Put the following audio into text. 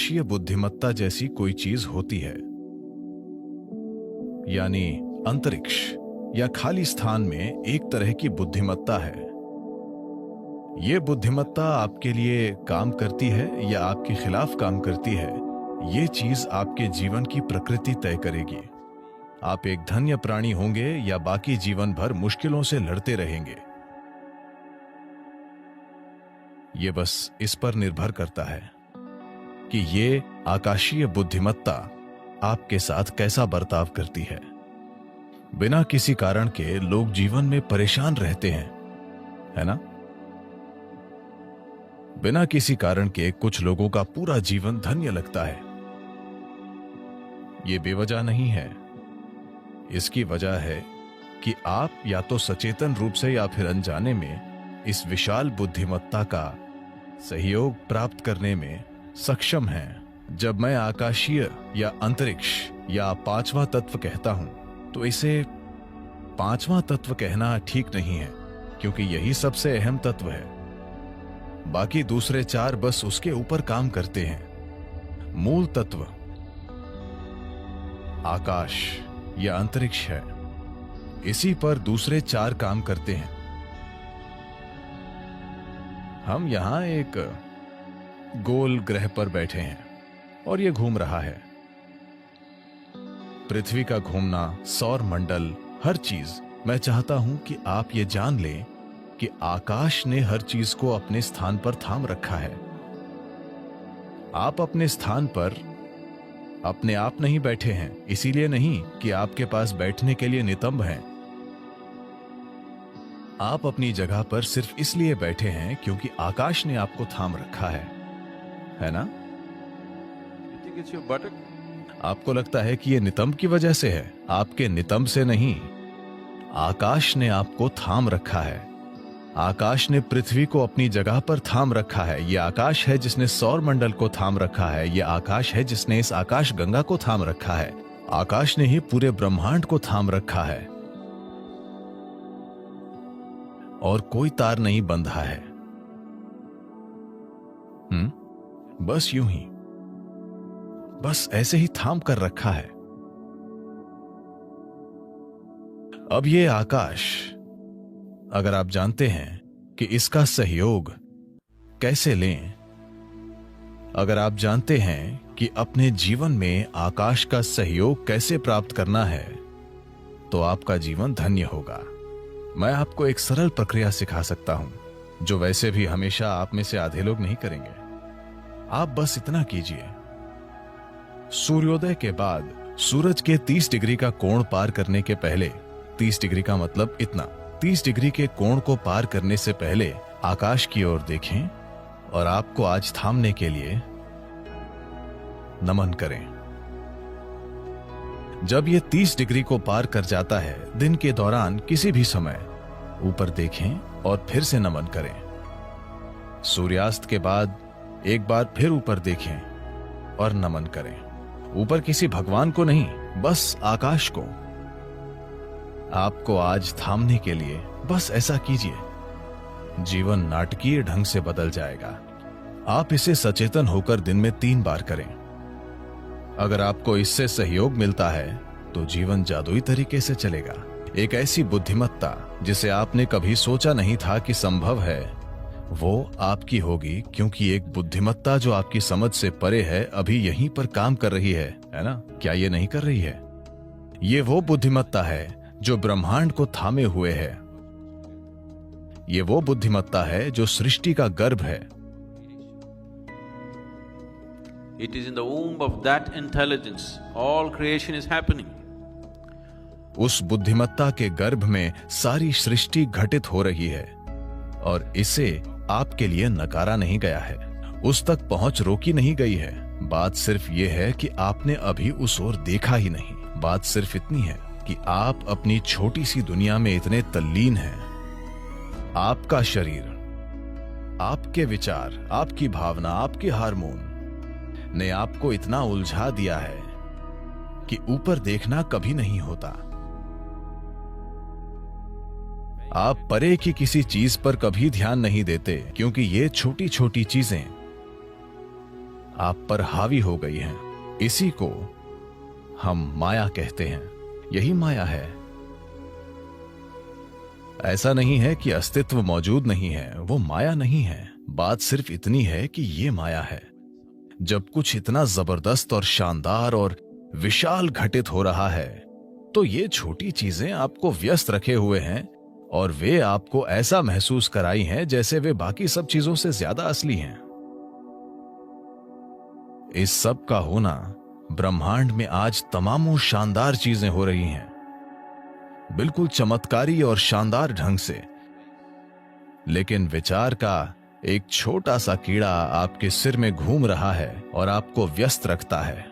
आकाशीय बुद्धिमत्ता जैसी कोई चीज होती है, यानी अंतरिक्ष या खाली स्थान में एक तरह की बुद्धिमत्ता है। ये बुद्धिमत्ता आपके लिए काम करती है या आपके खिलाफ काम करती है, ये चीज आपके जीवन की प्रकृति तय करेगी। आप एक धन्य प्राणी होंगे या बाकी जीवन भर मुश्किलों से लड़ते रहेंगे, ये बस इस पर निर्भर करता है कि ये आकाशीय बुद्धिमत्ता आपके साथ कैसा बर्ताव करती है। बिना किसी कारण के लोग जीवन में परेशान रहते हैं, है ना? बिना किसी कारण के कुछ लोगों का पूरा जीवन धन्य लगता है। ये बेवजह नहीं है। इसकी वजह है कि आप या तो सचेतन रूप से या फिर अनजाने में इस विशाल बुद्धिमत्ता का सहयोग प्राप्त करने में सक्षम हैं। जब मैं आकाशीय या अंतरिक्ष या पांचवा तत्व कहता हूं, तो इसे पांचवा तत्व कहना ठीक नहीं है, क्योंकि यही सबसे अहम तत्व है। बाकी दूसरे चार बस उसके ऊपर काम करते हैं। मूल तत्व आकाश या अंतरिक्ष है, इसी पर दूसरे चार काम करते हैं। हम यहां एक गोल ग्रह पर बैठे हैं और यह घूम रहा है। पृथ्वी का घूमना, सौर मंडल, हर चीज। मैं चाहता हूं कि आप ये जान लें कि आकाश ने हर चीज को अपने स्थान पर थाम रखा है। आप अपने स्थान पर अपने आप नहीं बैठे हैं, इसीलिए नहीं कि आपके पास बैठने के लिए नितंब हैं। आप अपनी जगह पर सिर्फ इसलिए बैठे हैं क्योंकि आकाश ने आपको थाम रखा है ना? आपको लगता है कि यह नितंब की वजह से है? आपके नितंब से नहीं, आकाश ने आपको थाम रखा है। आकाश ने पृथ्वी को अपनी जगह पर थाम रखा है। यह आकाश है जिसने सौर मंडल को थाम रखा है। यह आकाश है जिसने इस आकाश गंगा को थाम रखा है। आकाश ने ही पूरे ब्रह्मांड को थाम रखा है और कोई तार नहीं बंधा है। बस यूं ही, बस ऐसे ही थाम कर रखा है। अब ये आकाश, अगर आप जानते हैं कि इसका सहयोग कैसे लें, अगर आप जानते हैं कि अपने जीवन में आकाश का सहयोग कैसे प्राप्त करना है, तो आपका जीवन धन्य होगा। मैं आपको एक सरल प्रक्रिया सिखा सकता हूं, जो वैसे भी हमेशा आप में से आधे लोग नहीं करेंगे। आप बस इतना कीजिए, सूर्योदय के बाद सूरज के 30 डिग्री का कोण पार करने के पहले, 30 डिग्री का मतलब इतना, 30 डिग्री के कोण को पार करने से पहले आकाश की ओर देखें और आपको आज थामने के लिए नमन करें। जब यह 30 डिग्री को पार कर जाता है, दिन के दौरान किसी भी समय ऊपर देखें और फिर से नमन करें। सूर्यास्त के बाद एक बार फिर ऊपर देखें और नमन करें। ऊपर किसी भगवान को नहीं, बस आकाश को। आपको आज थामने के लिए बस ऐसा कीजिए। जीवन नाटकीय ढंग से बदल जाएगा। आप इसे सचेतन होकर दिन में 3 बार करें। अगर आपको इससे सहयोग मिलता है तो जीवन जादुई तरीके से चलेगा। एक ऐसी बुद्धिमत्ता जिसे आपने कभी सोचा नहीं था कि संभव है, वो आपकी होगी, क्योंकि एक बुद्धिमत्ता जो आपकी समझ से परे है अभी यहीं पर काम कर रही है ना? क्या ये नहीं कर रही है? ये वो बुद्धिमत्ता है जो ब्रह्मांड को थामे हुए है। ये वो बुद्धिमत्ता है जो सृष्टि का गर्भ है। It is in the womb of that intelligence all creation is happening. उस बुद्धिमत्ता के गर्भ में सारी सृष्टि घटित हो रही है और इसे आपके लिए नकारा नहीं गया है। उस तक पहुंच रोकी नहीं गई है। बात सिर्फ ये है कि आपने अभी उस ओर देखा ही नहीं। बात सिर्फ इतनी है कि आप अपनी छोटी सी दुनिया में इतने तल्लीन हैं। आपका शरीर, आपके विचार, आपकी भावना, आपके हार्मोन ने आपको इतना उलझा दिया है कि ऊपर देखना कभी नहीं होता। आप परे की किसी चीज पर कभी ध्यान नहीं देते, क्योंकि ये छोटी छोटी चीजें आप पर हावी हो गई हैं। इसी को हम माया कहते हैं। यही माया है। ऐसा नहीं है कि अस्तित्व मौजूद नहीं है, वो माया नहीं है। बात सिर्फ इतनी है कि ये माया है। जब कुछ इतना जबरदस्त और शानदार और विशाल घटित हो रहा है, तो ये छोटी चीजें आपको व्यस्त रखे हुए हैं और वे आपको ऐसा महसूस कराई हैं जैसे वे बाकी सब चीजों से ज्यादा असली हैं। इस सब का होना, ब्रह्मांड में आज तमामों शानदार चीजें हो रही हैं, बिल्कुल चमत्कारी और शानदार ढंग से। लेकिन विचार का एक छोटा सा कीड़ा आपके सिर में घूम रहा है और आपको व्यस्त रखता है।